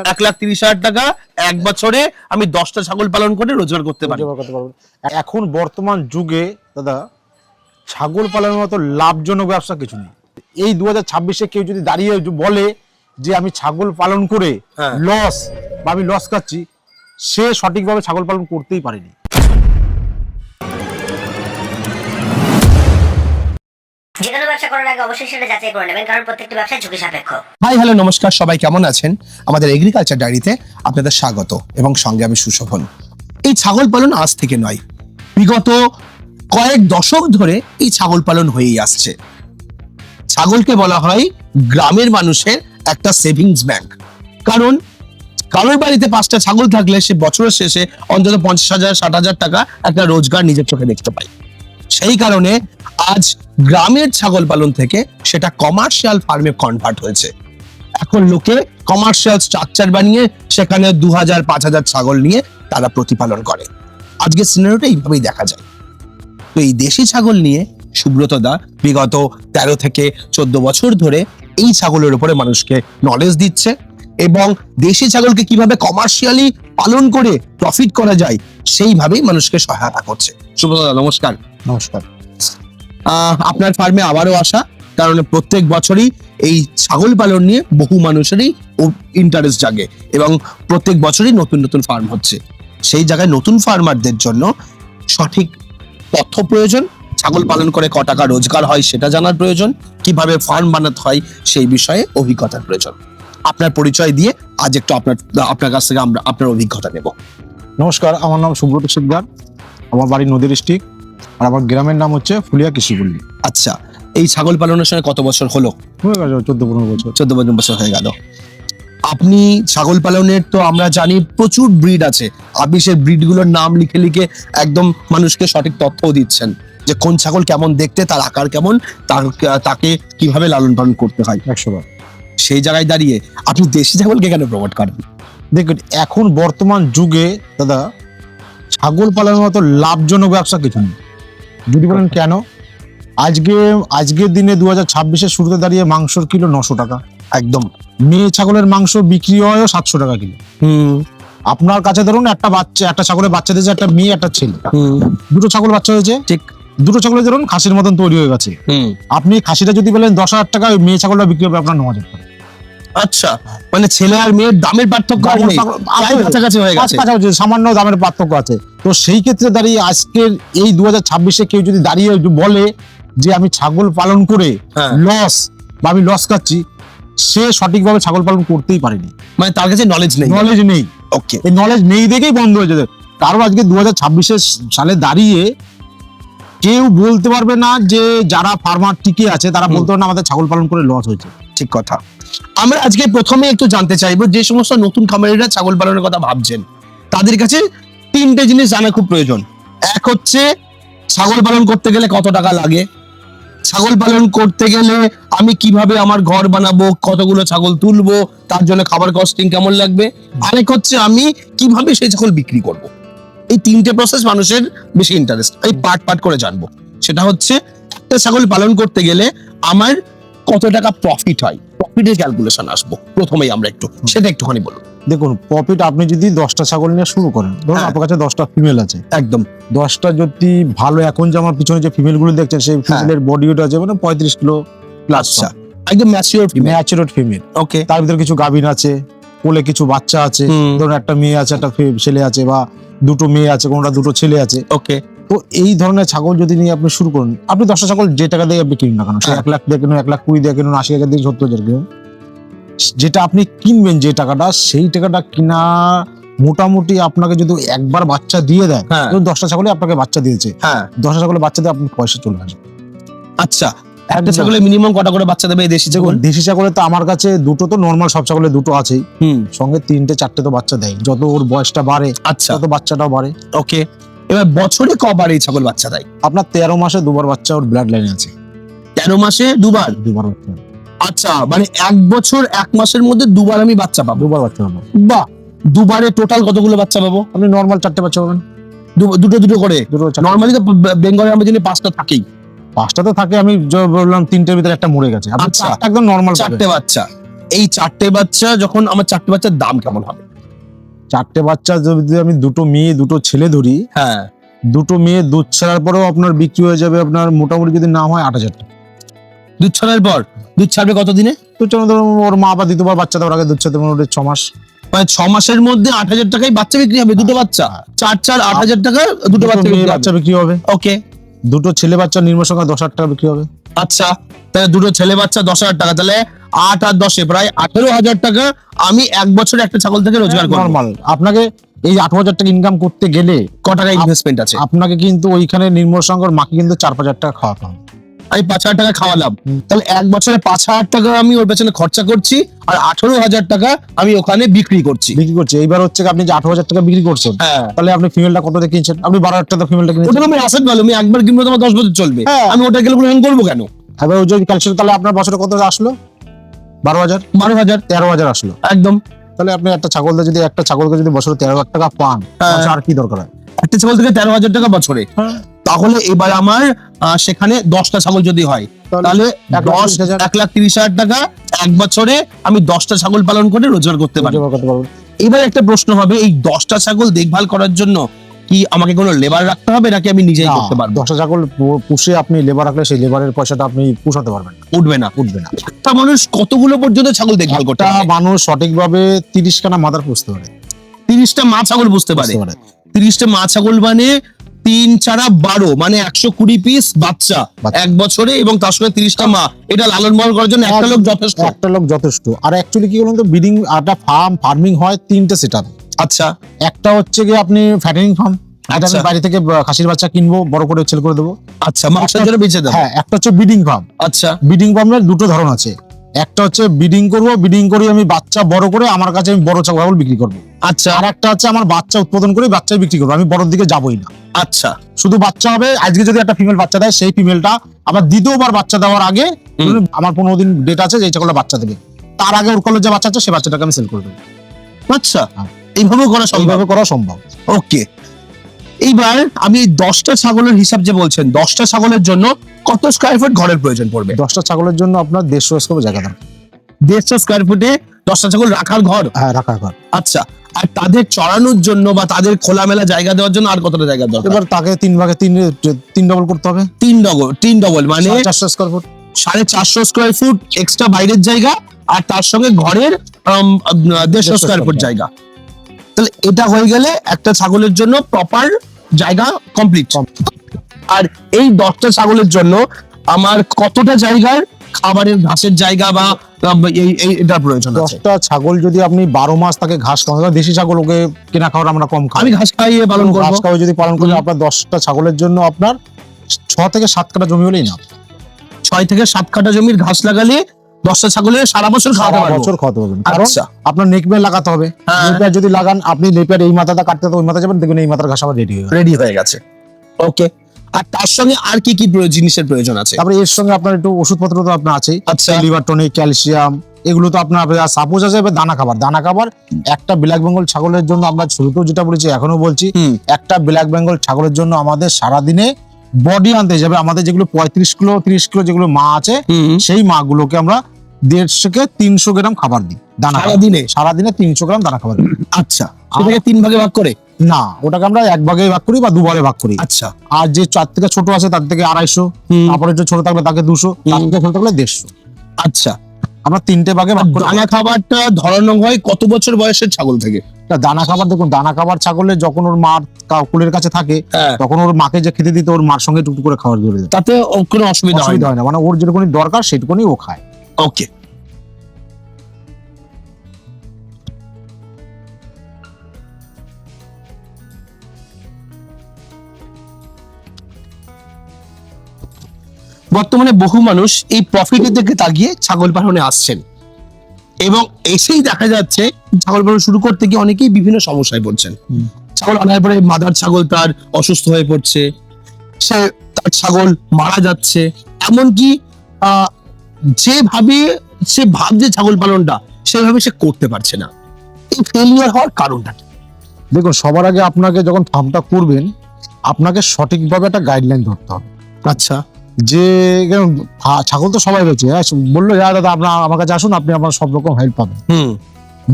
1,30,000 টাকা এক বছরে আমি 10টা ছাগল পালন করে রোজগার করতে পারি। এখন বর্তমান যুগে দাদা ছাগল পালনের মতো লাভজনক ব্যবসা কিছু নেই। এই 2026-এ কেউ যদি দাঁড়িয়ে বলে যে আমি ছাগল পালন করে লস বা আমি লস খাচ্ছি, সে সঠিকভাবে ছাগল পালন করতেই পারেনি। যে কোনো ব্যবসা করার আগে অবশ্যই সেটা যাচাই করে নেবেন, কারণ প্রত্যেকটি ব্যবসা ঝুঁকি সাপেক্ষ। হাই হ্যালো নমস্কার, সবাই কেমন আছেন? আমাদের এগ্রিকালচার ডায়েরিতে আপনাদের স্বাগত এবং সঙ্গে আমি সুশোভন। এই ছাগল পালন আজ থেকে নয়, বিগত কয়েক দশক ধরে এই ছাগল পালন হয়েই আসছে। ছাগলকে বলা হয় গ্রামের মানুষের একটা সেভিংস ব্যাংক, কারণ কারোর বাড়িতে 5টা ছাগল থাকলে সে বছরের শেষে অন্তত 50,000 60,000 টাকা একটা রোজগার নিজের চোখে দেখতে পায়। সেই কারণে আজ গ্রামের ছাগল পালন থেকে সেটা কমার্শিয়াল ফার্মে কনভার্ট হয়েছে। এখন লোকে কমার্শিয়াল স্ট্রাকচার বানিয়ে সেখানে 2,000 5,000 ছাগল নিয়ে তারা প্রতিপালন করে। আজকে সিনারিওটা এইভাবেই দেখা যায়। তো এই দেশি ছাগল নিয়ে সুব্রত দা বিগত 13 থেকে 14 বছর ধরে এই ছাগলের উপরে মানুষকে নলেজ দিচ্ছে এবং দেশি ছাগলকে কিভাবে কমার্শিয়ালি পালন করে প্রফিট করা যায় সেইভাবেই মানুষকে সহায়তা করছে। সুব্রত দা নমস্কার। নমস্কার। আপনার ফার্মে আবারও আসা, কারণ প্রত্যেক বছরই এই ছাগল পালন নিয়ে বহু মানুষেরই ইন্টারেস্ট জাগে এবং প্রত্যেক বছরই নতুন নতুন ফার্ম হচ্ছে। সেই জায়গায় নতুন ফার্মারদের জন্য সঠিক তথ্য প্রয়োজন, ছাগল পালন করে ক টাকা রোজগার হয় সেটা জানার প্রয়োজন, কিভাবে ফার্ম বানাতে হয় সেই বিষয়ে অভিজ্ঞতার প্রয়োজন। আপনার পরিচয় দিয়ে আজ একটু আপনার কাছ থেকে আমরা আপনার অভিজ্ঞতা নেব। নমস্কার, আমার নাম সুব্রত শিকদার, আমার বাড়ি নদী ডিস্ট্রিক্ট, আর আমার গ্রামের নাম হচ্ছে ফুলিয়া কৃষিপল্লী। আচ্ছা, এই ছাগল পালনের সঙ্গে কত বছর হলো? হয়ে গেছে 14-15 বছর। 14 বছর হয়ে গেল। আপনি ছাগল পালনের তো আমরা জানি প্রচুর ব্রিড আছে, আপনি সেই ব্রিডগুলোর নাম লিখে লিখে একদম মানুষকে সঠিক তথ্যও দিচ্ছেন যে কোন ছাগল কেমন দেখতে, তার আকার কেমন, তাকে কিভাবে লালন পালন করতে হয়। 100বার। সেই জায়গায় দাঁড়িয়ে আপনি দেশি ছাগলকে কেন প্রমোট করেন? দেখুন, এখন বর্তমান যুগে দাদা ছাগল পালনের মতো লাভজনক ব্যবসা কিছু নেই। যদি বলেন কেন, আজকের দিনে 2026-এর শুরুতে দাঁড়িয়ে মাংসর কিলো 900 টাকা। একদম। মেয়ে ছাগলের মাংস বিক্রি হয় 700 টাকা কিলো। আপনার কাছে ধরুন একটা ছাগলের বাচ্চা দিয়েছে, একটা মেয়ে একটা ছেলে, দুটো ছাগল বাচ্চা হয়েছে, ঠিক দুটো ছাগলের ধরুন খাসির মতন তৈরি হয়ে গেছে। আপনি খাসিটা যদি বলেন 10,000 টাকা, ওই মেয়ে ছাগলটা বিক্রি হবে আপনার 9,000 টাকা। আচ্ছা, মানে ছেলে আর মেয়ের দামের পার্থক্য কাছাকাছি হয়ে গেছে, সামান্য দামের পার্থক্য আছে। তো সেই ক্ষেত্রে দাঁড়িয়ে আজকের এই 2026-এ কেউ যদি দাঁড়িয়ে বলে যে আমি ছাগল পালন করে লস বা আমি লস খাচ্ছি, সে সঠিকভাবে ছাগল পালন করতেই পারেনি। মানে তার কাছে নলেজ নেই। ওকে, এই নলেজ নেই দেখেই বন্ধ হয়ে যাবে। কারণ আজকে 2026 সালে দাঁড়িয়ে কেউ বলতে পারবে না যে যারা ফার্মার টিকে আছে তারা বলতে পারবে না আমাদের ছাগল পালন করে লস হয়েছে। ঠিক কথা। আমরা আজকে প্রথমে একটু জানতে চাইবো, যে সমস্ত নতুন খামারিরা ছাগল পালনের কথা ভাবছেন তাদের কাছে 3টে জিনিস জানা খুব প্রয়োজন। এক হচ্ছে ছাগল পালন করতে গেলে কত টাকা লাগে, ছাগল পালন করতে গেলে আমি কিভাবে আমার ঘর বানাবো, কতগুলো ছাগল তুলবো, তার জন্য খাবার কস্টিং কেমন লাগবে, আরেক হচ্ছে আমি কিভাবে সেই ছাগল বিক্রি করব। এই 3টে প্রসেস মানুষের বেশি ইন্টারেস্ট। এই পার্ট করে জানবো। সেটা হচ্ছে একটা ছাগল পালন করতে গেলে আমার কত টাকা প্রফিট হয়, প্রফিটের ক্যালকুলেশন আসবো প্রথমেই আমরা সেটা একটুখানি বলুন। দেখুন, প্রফিট আপনি যদি 10টা ছাগল নিয়ে শুরু করেন, ধরুন আপনার কাছে 10টা ফিমেল আছে, একদম 10টা যদি ভালো, এখন যে আমার পিছনে যে ফিমেল গুলো দেখছেন সেই ফিমেলের বডি ওয়েট আছে মানে 35 কিলো প্লাস, একদম ম্যাচিওর ফিমেল। ওকে, তার ভিতরে কিছু গাভীন আছে, কোলে কিছু বাচ্চা আছে, ধরুন একটা মেয়ে আছে, একটা ছেলে আছে, বা দুটো মেয়ে আছে, কোনটা দুটো ছেলে আছে। ওকে, তো এই ধরনের ছাগল যদি নিয়ে আপনি শুরু করুন, আপনি 10টা ছাগল যে টাকা দিয়ে আপনি কিনুন না কেন, 1 লাখ দিয়ে কিনুন, 1,20,000 দিয়ে কিনুন, 80,000 দিয়ে 70,000 কিনুন, যেটা আপনি কিনবেন যে টাকাটা, সেই টাকাটা কিনা মোটামুটি আপনাকে যদি একবার বাচ্চা দিয়ে দেয়, 10টা ছাগলে আপনাকে বাচ্চা দিয়েছে, 10টা ছাগলে বাচ্চা দিয়ে আপনি পয়সা চলে আসবে। আচ্ছা, একটা ছাগলে মিনিমাম কটা করে বাচ্চা দেবে দেশি ছাগল? দেশি ছাগলে তো আমার কাছে দুটো, তো নরমাল সব ছাগলে দুটো আছেই, সঙ্গে 3টে 4টে তো বাচ্চা দেয়। যত ওর বয়সটা বাড়ে তত বাচ্চাটাও বাড়ে। ওকে, এবার বছরে কবার এই ছাগল বাচ্চা দেয়? আপনার 13 মাসে 2বার বাচ্চা ওর ব্লাড লাইনে আছে। 13 মাসে 2বার বাচ্চা। আচ্ছা, মানে 1 বছর 1 মাসের মধ্যে 2বার আমি বাচ্চা পাবো? 2বার বাচ্চা পাবো। বাহ, 2বারে টোটাল কতগুলো বাচ্চা পাবো? আপনি নরমাল 4টে বাচ্চা পাবেন, দুটো করে। নরমালি তো বেঙ্গলে আমাদের জন্য 5টা থাকেই। 5টা তো থাকে, আমি বললাম 3টের ভিতরে একটা মরে গেছে, একদম নরমাল 4টে বাচ্চা। এই চারটে বাচ্চা যখন আমার চারটে বাচ্চার দাম কেমন হবে? চারটে বাচ্চা যদি আমি দুটো মেয়ে দুটো ছেলে ধরি, হ্যাঁ, দুটো মেয়ে দুধ ছাড়ার পরেও আপনার বিক্রি হয়ে যাবে আপনার মোটামুটি যদি না হয় 8,000 টাকা। দুধ ছাড়ার পর দুধ ছাড়বে কত দিনে? দুধ ছাড়া ধরুন ওর মা বা দ্বিতীয়বার বাচ্চা দেওয়ার আগে দুধ ছাড়তে মোটামুটি 6 মাস। মানে 6 মাসের মধ্যে 8,000 টাকায় বাচ্চা বিক্রি হবে, দুটো বাচ্চা। 4 8,000 টাকা দুটো বাচ্চা মেয়ে বিক্রি বাচ্চা হবে। বিক্রি হবে। ওকে, দুটো ছেলে বাচ্চা নির্মল সংখ্যা 10,000 টাকা বিক্রি হবে। আচ্ছা, তাহলে দুটো ছেলে বাচ্চা 10,000 টাকা, তাহলে 8 আর 10 প্রায় 18,000 টাকা আমি এক বছরে একটা ছাগল থেকে রোজগার করবো। নরমাল আপনাকে এই 8,000 টাকা ইনকাম করতে গেলে ক টাকা ইনভেস্টমেন্ট আছে? আপনাকে কিন্তু ওইখানে নির্মল সংখ্যার মাকে কিন্তু 4-5,000 টাকা খাওয়াতে হবে। আমি 5,000 টাকা খাওয়ালাম, তাহলে এক বছরে 5,000 টাকা আমি ওর পেছনে খরচা করছি, আর 18,000 টাকা আমি ওখানে বিক্রি করছি। বিক্রি করছে। এইবার হচ্ছে কি আপনি যে 8,000 টাকা বিক্রি করছেন, হ্যাঁ, তাহলে আপনি ফিমেলটা কত দিয়ে কিনছেন? আপনি 12,000 টাকা ফিমেলটা কিনছেন। ওটা আমি অ্যাসেট ভ্যালু, আমি একবার কিনবো তোমার 10 বছর চলবে, হ্যাঁ। আমি ওটা ক্যালকুলেশন করবো কেন? এবার ওই যে ক্যালসিয়াম, তাহলে আপনার বছরে কত আসলো? 12,000, 12,000 13,000 আসলো। একদম। তাহলে আপনি একটা ছাগলকে যদি বছরে 13,000 টাকা পান, হ্যাঁ। তাহলে আর কি দরকার হয়? একটা ছাগল থেকে 13,000 টাকা বছরে। তাহলে এবার আমার সেখানে 10টা ছাগল যদি হয়, তাহলে 1,30,000 1,30,000 টাকা এক বছরে আমি 10টা ছাগল পালন করে রোজগার করতে পারি। করতে পারবেন। এবার একটা প্রশ্ন হবে, এই 10টা ছাগল দেখভাল করার জন্য কি আমাকে কোনো লেবার রাখতে হবে, নাকি আমি নিজেই না, করতে পারবো? 10টা ছাগল পুষে আপনি লেবার রাখলে সেই লেবারের পয়সাটা আপনি পুষাতে পারবেন না, উঠবে না। উঠবে না। একটা মানুষ কতগুলো পর্যন্ত ছাগল দেখভাল করতে একটা পারে? মানুষ সঠিকভাবে 30 খানা মাদার পুষতে পারে। 30টা মা ছাগল বুঝতে পারে। 30টা মা ছাগল মানে 3 4 12, মানে 120 পিস বাচ্চা এক বছরে, এবং তার সঙ্গে 30টা মা। এটা লালন পালন করার জন্য একটা লোক যথেষ্ট। একটা লোক যথেষ্ট। আর অ্যাকচুয়ালি কি বলুন তো, ব্রিডিং একটা ফার্মিং হয় 3টে সেটআপ। আচ্ছা, একটা হচ্ছে কি আপনি ফ্যাটেনিং ফার্ম, এটা আমি আচ্ছা। বাইরে থেকে খাসির বাচ্চা কিনবো, বড় করে সেল করে দেবো। আচ্ছা, মাংসের জন্য বেঁচে দেবো। হ্যাঁ, একটা হচ্ছে ব্রিডিং ফার্ম। আচ্ছা, ব্রিডিং ফার্মের দুটো ধরন আছে। একটা হচ্ছে ব্রিডিং করব, ব্রিডিং করে আমি বাচ্চা বড় করে আমার কাছে আমি বড় ছাগল বিক্রি করবো। আচ্ছা, আর একটা হচ্ছে আমার বাচ্চা উৎপাদন করে বাচ্চা বিক্রি করবো, আমি বড়র দিকে যাবোই না। আচ্ছা, শুধু বাচ্চা হবে। আজকে যদি একটা ফিমেল বাচ্চা দেয়, সেই ফিমেলটা আবার দ্বিতীয়বার বাচ্চা দেওয়ার আগে আমার 15 দিন ডেট আছে যে ছাগলটা বাচ্চা দেবে, তার আগে ওর কলের যে বাচ্চা আছে সেই বাচ্চাটাকে আমি সেল করে দেবো। আচ্ছা, হ্যাঁ। এইভাবে করা সম্ভব? এইভাবে করা সম্ভব। ওকে, এইবার আমি 10টা ছাগলের হিসাব যে বলছেন, 10টা ছাগলের জন্য কত স্কয়ার ফুট ঘরের প্রয়োজন পড়বে? 10টা ছাগলের জন্য আপনার 150 স্কোয়ার জায়গা দরকার। 150 স্কয়ার ফুটে 10টা ছাগল রাখার ঘর? হ্যাঁ, রাখার ঘর। আচ্ছা, আর তাদের চড়ানোর জন্য বা তাদের খোলামেলা জায়গা দেওয়ার জন্য আর কতটা জায়গা দরকার? এবার তাকে 3 ভাগে 3 ডবল করতে হবে। 3 ডবল মানে 400 square foot. 450 square foot extra বাইরের জায়গা, আর তার সঙ্গে ঘরের 150 স্কয়ার ফুট জায়গা। তাহলে এটা হয়ে গেলে একটা ছাগলের জন্য প্রপার জায়গা কমপ্লিট। আর এই 10টা ছাগলের জন্য আমার কতটা জায়গার খাবারের ঘাসের জায়গা বা এটার প্রয়োজন আছে? 10টা ছাগল যদি আপনি 12 মাস তাকে ঘাস খাওয়ান, দেশি ছাগল ওকে কেনা খাওয়ার আমরা কম খাই, আমি ঘাস খাইয়ে পালন করব। ঘাস খাওয়াই যদি পালন করি, আপনার 10টা ছাগলের জন্য আপনার 6 থেকে 7 কাঠা জমি হলেই না। 6 থেকে 7 কাঠা জমির ঘাস লাগালে 10টা ছাগলের সারা বছর খাওয়াতে সারা পারবো। বছর খাওয়াতে পারবেন। কারণ আচ্ছা, আপনার নেকপেয়ার লাগাতে হবে। হ্যাঁ। নেকপেয়ার যদি লাগান, আপনি নেকপেয়ার এই মাথাটা কাটতে তো ওই মাথা যাবেন, দেখবেন এই মাথার ঘাস আবার রেডি হয়ে গেছে। রেডি হয়ে গেছে। ওকে, আর তার সঙ্গে আর কি কি জিনিসের প্রয়োজন আছে? তারপরে এর সঙ্গে আপনার একটু ওষুধপত্র তো আপনার আছে। আচ্ছা, লিভার টনিক, ক্যালসিয়াম, এগুলো তো আপনার সাপোজ আছে। এবার দানা খাবার একটা ব্ল্যাক বেঙ্গল ছাগলের জন্য আমরা শুরুতেও যেটা বলেছি এখনো বলছি, একটা ব্ল্যাক বেঙ্গল ছাগলের জন্য আমাদের সারাদিনে বডি আনতে যাবে আমাদের যেগুলো 35 কিলো 30 কিলো যেগুলো মা আছে, সেই মা গুলোকে আমরা 150 থেকে 300 গ্রাম খাবার দিই দানা। সারাদিনে 300 গ্রাম দানা খাবার দিই। আচ্ছা, সেটাকে 3 ভাগে ভাগ করে? না, ওটাকে আমরা 1 ভাগে ভাগ করি বা 2 ভাগে ভাগ করি। আচ্ছা, আর যে 4 থেকে ছোট আছে তার থেকে 250, তারপরে একটু ছোট থাকলে তাকে 200, তার থেকে ছোট থাকলে 150। আচ্ছা, আমরা 3টে ভাগে ভাগ করি। দানা খাবারটা ধরানো হয় কত বছর বয়সের ছাগল থেকে? দানা খাবার দেখুন, দানা খাবার ছাগলের যখন ওর মার কুলের কাছে থাকে, হ্যাঁ, তখন ওর মাকে যে খেতে দিতে ওর মার সঙ্গে টুকটুক করে খাবার দিয়ে দেয়, তাতে কোনো অসুবিধা হয় অসুবিধা হয় না। মানে ওর যেটুকুনি দরকার সেটুকুনি ও খায়। ওকে, বর্তমানে বহু মানুষ এই প্রফিটের দিকে তাকিয়ে ছাগল পালনে আসছেন, এবং এসেই দেখা যাচ্ছে ছাগল পালন শুরু করতে গিয়ে অনেকেই বিভিন্ন সমস্যায় পড়ছেন। ছাগল আনার পরে মাদার ছাগল তার অসুস্থ হয়ে পড়ছে, তার ছাগল মারা যাচ্ছে, এমনকি যেভাবে সে ভাবছে ছাগল পালনটা সেভাবে সে করতে পারছে না। এই ফেলিয়ার হওয়ার কারণটা কি? দেখুন, সবার আগে আপনাকে যখন ফার্মটা করবেন, আপনাকে সঠিকভাবে একটা গাইডলাইন ধরতে হবে। আচ্ছা, যে ছাগল তো সবাই বেচে, হ্যাঁ, বললো যা দাদা আপনার আমার কাছে আসুন, আপনি আমার সব রকম হেল্প পাবেন।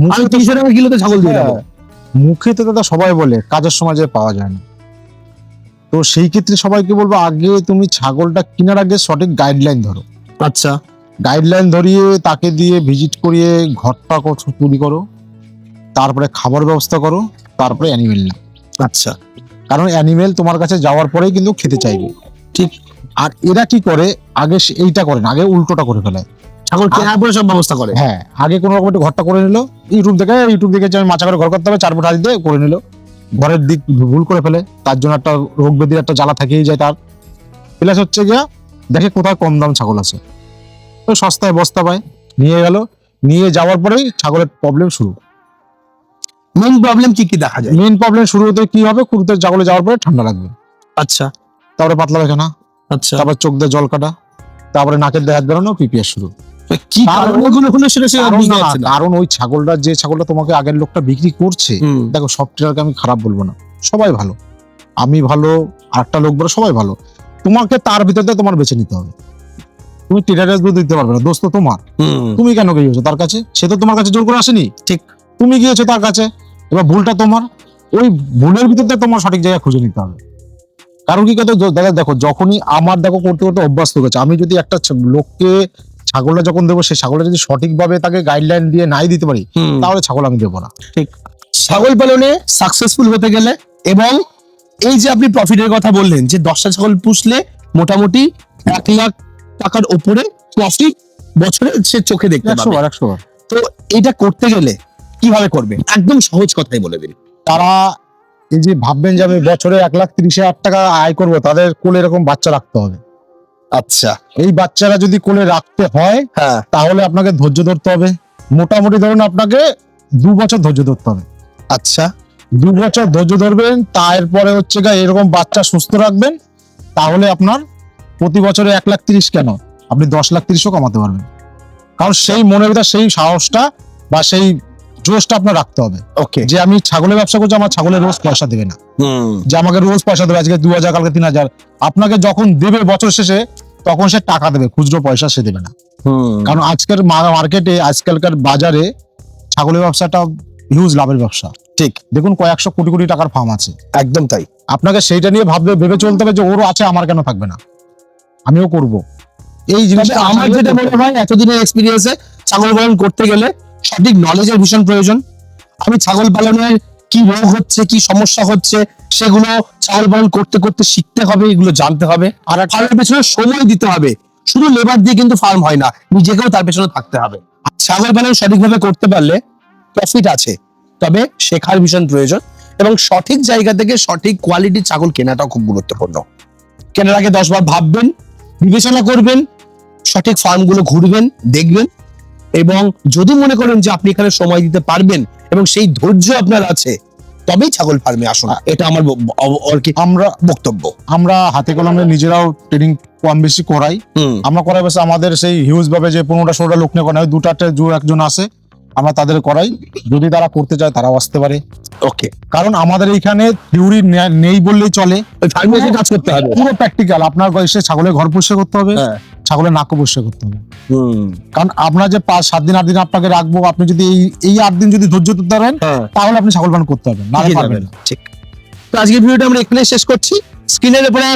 মুখে আমি তো 300 টাকা কিলোতে ছাগল দিয়ে দেবো। হ্যাঁ, মুখে তো দাদা সবাই বলে, কাজের সময় যে পাওয়া যায় না। তো সেই ক্ষেত্রে সবাইকে বলবো, আগে তুমি ছাগলটা কেনার আগে সঠিক গাইডলাইন ধরো। আচ্ছা, গাইডলাইন ধরিয়ে তাকে দিয়ে ভিজিট করিয়ে ঘরটা তৈরি করো, তারপরে খাবার ব্যবস্থা করো, তারপরে অ্যানিমেল না। আচ্ছা, কারণ অ্যানিমেল তোমার কাছে যাওয়ার পরেই কিন্তু খেতে চাইবে। ঠিক। আর এরা কি করে, আগে এইটা করে না, আগে উল্টোটা করে ফেলে। ছাগল কেনার পরে সব ব্যবস্থা করে। হ্যাঁ, আগে কোনো রকম একটা ঘরটা করে নিল, ইউটিউব দেখে আমি মাচা করে ঘর করতে হবে, 4 ফুট হাত দিয়ে করে নিল, ঘরের দিক ভুল করে ফেলে, তার জন্য একটা রোগ ব্যাধির একটা জ্বালা থেকেই যায় তার। প্লাস হচ্ছে গিয়া দেখে কোথায় কম দাম ছাগল আছে, তো সস্তায় বস্তা পায়, নিয়ে গেল, নিয়ে যাওয়ার পরেই ছাগলের প্রবলেম শুরু। মেইন প্রবলেম কি কি দেখা যায়? মেইন প্রবলেম শুরু হতে কি হবে, কুকুরদের ছাগলে যাওয়ার পরে ঠান্ডা লাগবে, আচ্ছা, তারপরে পাতলা পায়খানা, আচ্ছা, তারপর চোখ দিয়ে জল কাটা, তারপরে নাকের দিয়ে হাত বেরোনো, পিপিআর শুরু। কি কারণগুলো হলো সেটা সে কারণ বুঝতে না, পারছে না। কারণ ওই ছাগলটা, যে ছাগলটা তোমাকে আগের লোকটা বিক্রি করছে, হুম, দেখো সব ট্রেডারকে আমি খারাপ বলবো না, সবাই ভালো, আমি ভালো, আরেকটা লোক বলো, সবাই ভালো। তোমাকে তার ভিতরে তোমার বেছে নিতে হবে। তুমি ট্রেডারের দুধ দিতে পারবে না, দোস্ত তোমার, হুম, তুমি কেন গিয়েছো তার কাছে? সে তো তোমার কাছে জোর করে আসেনি, ঠিক। তুমি গিয়েছো তার কাছে, এবার ভুলটা তোমার। ওই ভুলের ভিতরে তোমার সঠিক জায়গা খুঁজে নিতে হবে। কারণ কি কথা দাদা, দেখো যখনই আমার দেখো করতে করতে অভ্যস্ত হয়ে গেছে, আমি যদি একটা লোককে ছাগলটা যখন দেবো, সেই ছাগলটা যদি সঠিকভাবে তাকে গাইডলাইন দিয়ে নাই দিতে পারি, হুম। তাহলে ছাগল আমি দেবো না। ছাগল পালনে সাকসেসফুল হতে গেলে, এবং এই যে আপনি প্রফিটের কথা বললেন যে 10টা ছাগল পুষলে মোটামুটি 1 লাখ টাকার উপরে প্রফিট বছরে সে চোখে দেখতে 100 পাবে। বার 100 বার। তো এটা করতে গেলে কিভাবে করবে? একদম সহজ কথাই বলে দিন। তারা এই যে ভাববেন যে আমি বছরে 1,30,000 টাকা আয় করবো, তাদের কোলে এরকম বাচ্চা রাখতে হবে। আচ্ছা, এই বাচ্চারা যদি কোলে রাখতে হয়, হ্যাঁ, তাহলে আপনাকে ধৈর্য ধরতে হবে। মোটামুটি ধরুন আপনাকে 2 বছর ধৈর্য ধরতে হবে। আচ্ছা, 2 বছর ধৈর্য ধরবেন, তারপরে হচ্ছে গা এরকম বাচ্চা সুস্থ রাখবেন, তাহলে আপনার প্রতি বছরে 1,30,000 কেন, আপনি 10,30,000 কামাতে পারবেন। কারণ সেই মনের ভিতর সেই সাহসটা বা সেই জোশটা আপনার রাখতে হবে, ওকে, যে আমি ছাগলের ব্যবসা করছি, আমার ছাগলের রোজ পয়সা দেবে না, হুম, যে আমাকে রোজ পয়সা দেবে, আজকে 2,000 কালকে 3,000। আপনাকে যখন দেবে বছর শেষে, তখন সে টাকা দেবে, খুচরো পয়সা সে দেবে না। হুম, কারণ আজকের মার্কেটে, আজকালকার বাজারে ছাগলের ব্যবসাটা হিউজ লাভের ব্যবসা। ঠিক, দেখুন কয়েকশো কোটি কোটি টাকার ফার্ম আছে, একদম তাই। আপনাকে সেইটা নিয়ে ভেবে চলতে হবে যে ওরও আছে, আমার কেন থাকবে না, আমিও করব। এই তবে জিনিসটা আমার যেটা মনে হয়, এতদিনের এক্সপিরিয়েন্সে ছাগল পালন করতে গেলে সঠিক নলেজের ভীষণ প্রয়োজন। আমি ছাগল পালনের কি রোগ হচ্ছে, কি সমস্যা হচ্ছে, সেগুলো ছাগল পালন করতে করতে শিখতে হবে, এগুলো জানতে হবে। আর ফার্মের পেছনে সময় দিতে হবে। শুধু লেবার দিয়ে কিন্তু ফার্ম হয় না, নিজেকেও তার পেছনে থাকতে হবে। আর ছাগল পালন সঠিকভাবে করতে পারলে প্রফিট আছে, তবে শেখার ভীষণ প্রয়োজন, এবং সঠিক জায়গা থেকে সঠিক কোয়ালিটির ছাগল কেনাটাও খুব গুরুত্বপূর্ণ। কেনার আগে 10 বার ভাববেন, বিবেচনা করবেন, সঠিক ফার্মগুলো ঘুরবেন, দেখবেন, এবং যদি মনে করেন যে আপনি এখানে সময় দিতে পারবেন এবং সেই ধৈর্য আপনার আছে, তবেই ছাগল ফার্মে আসুন। এটা আমার আর কি আমরা বক্তব্য। আমরা হাতে কলমে নিজেরাও ট্রেনিং কম বেশি করাই। আমরা করাই, বেশ আমাদের সেই হিউজ ভাবে যে 15টা-16টা লোক নিয়ে করাই, 2টা একজন আছে, আমরা তাদের করাই। যদি তারা করতে চায় তারাও আসতে পারে। ওকে, কারণ আমাদের এইখানে থিওরি নেই বললেই চলে, ওই ফার্মে এসে কাজ করতে হবে। পুরো প্র্যাকটিক্যাল। আপনার এসে ছাগলের ঘর পরিষ্কার করতে হবে, হ্যাঁ। ছাগলের নাকও পরিষ্কার করতে হবে। হুম, কারণ আপনার যে 5-7 দিন 8 দিন আপনাকে রাখবো, আপনি যদি এই 8 দিন যদি ধৈর্য ধরতে পারেন, হ্যাঁ, তাহলে আপনি ছাগল পালন করতে পারবেন, না ঠিকই পারবেন যাবেন। না। ঠিক। তো আজকের ভিডিওটা আমরা এখানে শেষ করছি। স্ক্রিনের উপরে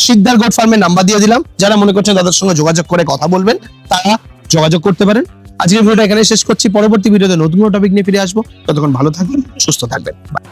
সিকদার গোট ফার্মের নাম্বার দিয়ে দিলাম, যারা মনে করছেন তাদের সঙ্গে যোগাযোগ করে কথা বলবেন, তারা যোগাযোগ করতে পারেন। আজকের ভিডিওটা এখানে শেষ করছি। পরবর্তী ভিডিওতে নতুন টপিক নিয়ে ফিরে আসবো। ততক্ষণ ভালো থাকবেন, সুস্থ থাকবেন। Bye.